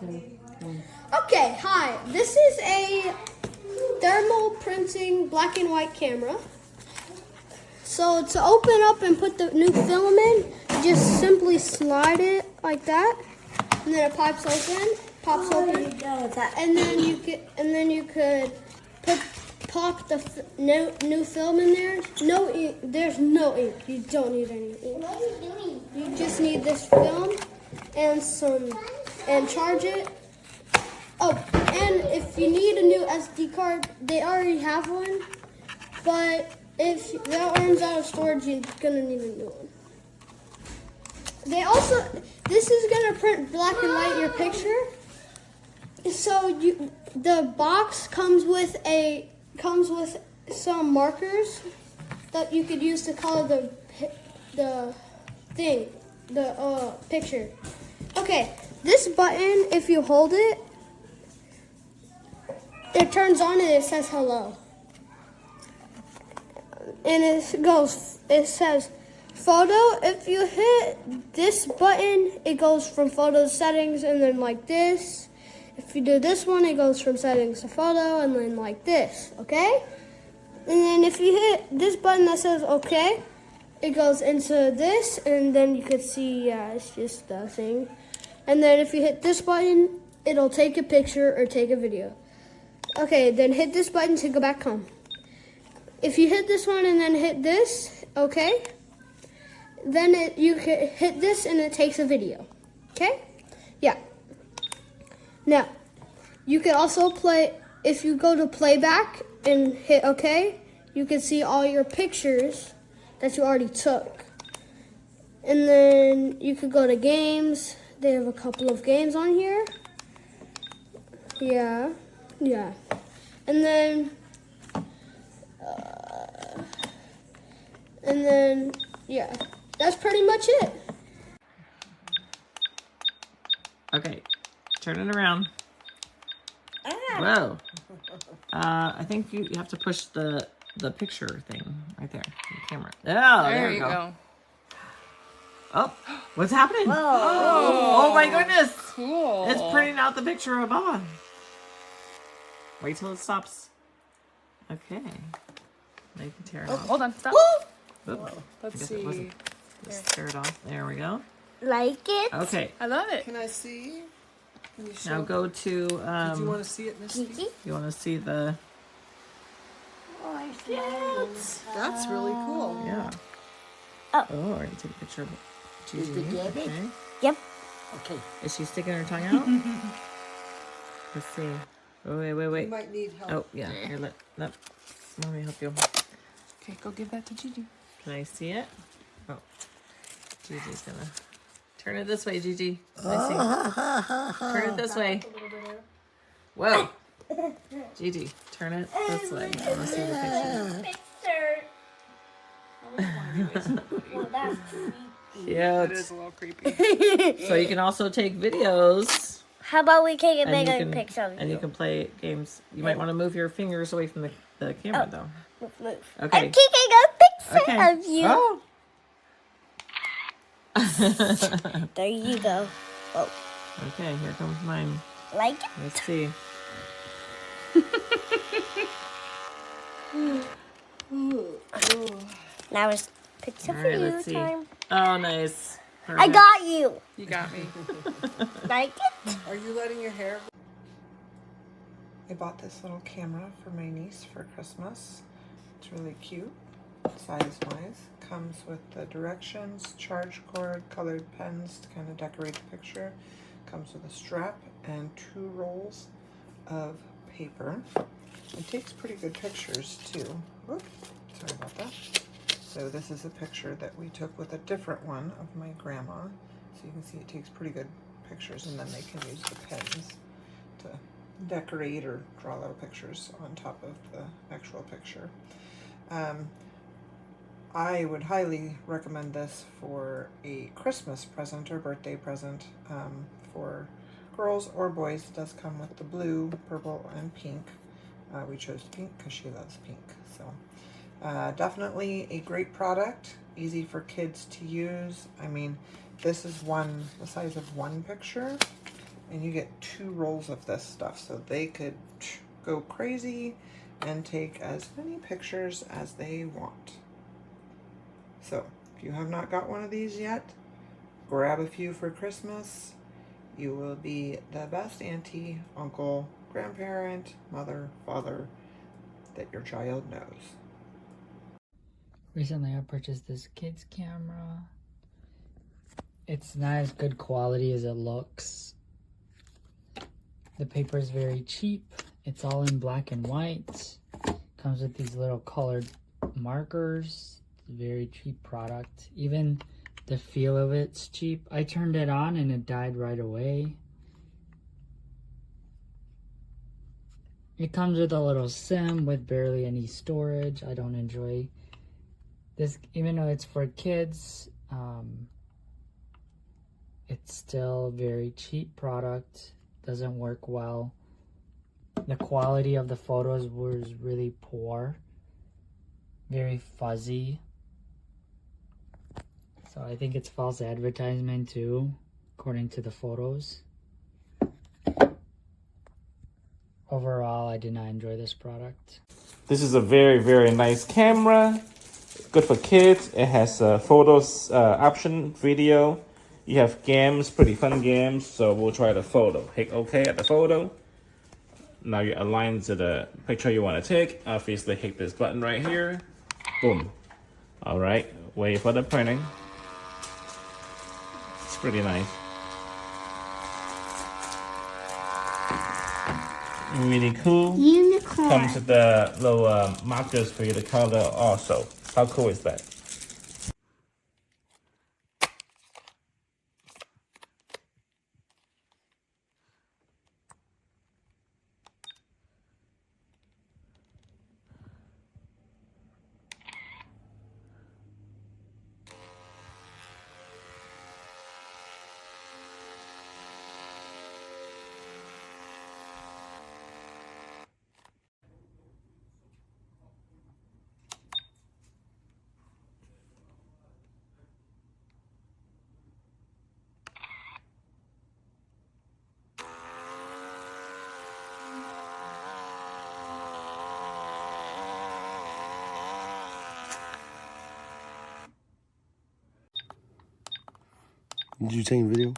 Okay, hi. This is a thermal printing black and white camera. So to open up and put the new film in, you just simply slide it like that, and then it pops open, and then you could pop the new film in there. No ink. There's no ink. You don't need any ink. What are you doing? You just need this film and charge it. Oh, and if you need a new SD card, they already have one. But if that runs out of storage, you're gonna need a new one. This is gonna print black and white your picture. So the box comes with some markers that you could use to color the picture. Okay, this button, if you hold it, it turns on and it says hello. And it says photo. If you hit this button, it goes from photo settings and then like this. If you do this one, it goes from settings to photo and then like this, okay? And then if you hit this button that says okay, it goes into this, and then you could see, it's just the thing. And then if you hit this button, it'll take a picture or take a video. Okay, then hit this button to go back home. If you hit this one and then hit this, okay, then you can hit this and it takes a video, okay? Yeah. Now, you can also play, if you go to playback and hit okay, you can see all your pictures that you already took. And then you could go to games. They have a couple of games on here. Yeah. And then, yeah, that's pretty much it. Okay, turn it around. Whoa. I think you have to push the picture thing right there, the camera. Oh, there you go. Oh, what's happening? Whoa. Oh my goodness. Cool. It's printing out the picture of Baba. Wait till it stops. Okay. Now you can tear it off. Hold on, stop. Oop. Let's I guess see. it wasn't. Just tear it off. There we go. Like it? Okay. I love it. Can I see? Can you show? Now go to, Did you want to see it, Misty? Kiki? you want to see the, That's really cool. yeah. Oh. Oh, are you taking a picture of Gigi? the Gabby? Okay. Yep. Okay. Is she sticking her tongue out? Let's see. Oh, wait. You might need help. Oh, yeah. Here, let me help you. Okay, go give that to Gigi. Can I see it? Oh, Gigi's gonna turn it this way, Gigi. I see. Turn it this way. Whoa. Gigi, turn it this way. I want to see the picture. Well, that's creepy. It is Cute. a little creepy. So you can also take videos. How about we take a And you bigger can, picture of and you can play games. You might want to move your fingers away from the camera, though. Move. Okay. I'm taking a picture Okay. of you. Oh. There you go. Whoa. Okay, here comes mine. Like it? Let's see. Now it's picture All for right, you let's see. time. Oh, nice. I Perfect. got you. You got me. Like it? Are you letting your hair go? I bought this little camera for my niece for Christmas. It's really cute, size-wise. Comes with the directions, charge cord, colored pens to kind of decorate the picture. Comes with a strap and 2 rolls of paper. It takes pretty good pictures too. Whoop, sorry about that. So this is a picture that we took with a different one of my grandma. So you can see it takes pretty good pictures, and then they can use the pens to decorate or draw little pictures on top of the actual picture. I would highly recommend this for a Christmas present or birthday present for girls or boys. It does come with the blue, purple, and pink. We chose pink because she loves pink. So definitely a great product, easy for kids to use. I mean, this is the size of one picture, And you get 2 rolls of this stuff, so they could go crazy and take as many pictures as they want. So if you have not got one of these yet, grab a few for Christmas. You will be the best auntie, uncle, grandparent, mother, father that your child knows. Recently I purchased this kid's camera. It's not as good quality as it looks. The paper is very cheap. It's all in black and white. Comes with these little colored markers. It's a very cheap product. Even the feel of it's cheap. I turned it on and it died right away. It comes with a little SIM with barely any storage. I don't enjoy this, even though it's for kids. It's still a very cheap product. Doesn't work well. The quality of the photos was really poor. Very fuzzy. So I think it's false advertisement too, according to the photos. Overall, I did not enjoy this product. This is a very, very nice camera. Good for kids. It has photos option, video. You have games, pretty fun games. So we'll try the photo. Hit OK at the photo. Now you align to the picture you want to take. Obviously, hit this button right here. Boom. All right. Wait for the printing. It's pretty nice. Really cool. Unicorn. Comes with the little markers for you to color also. How cool is that? Did you take a video?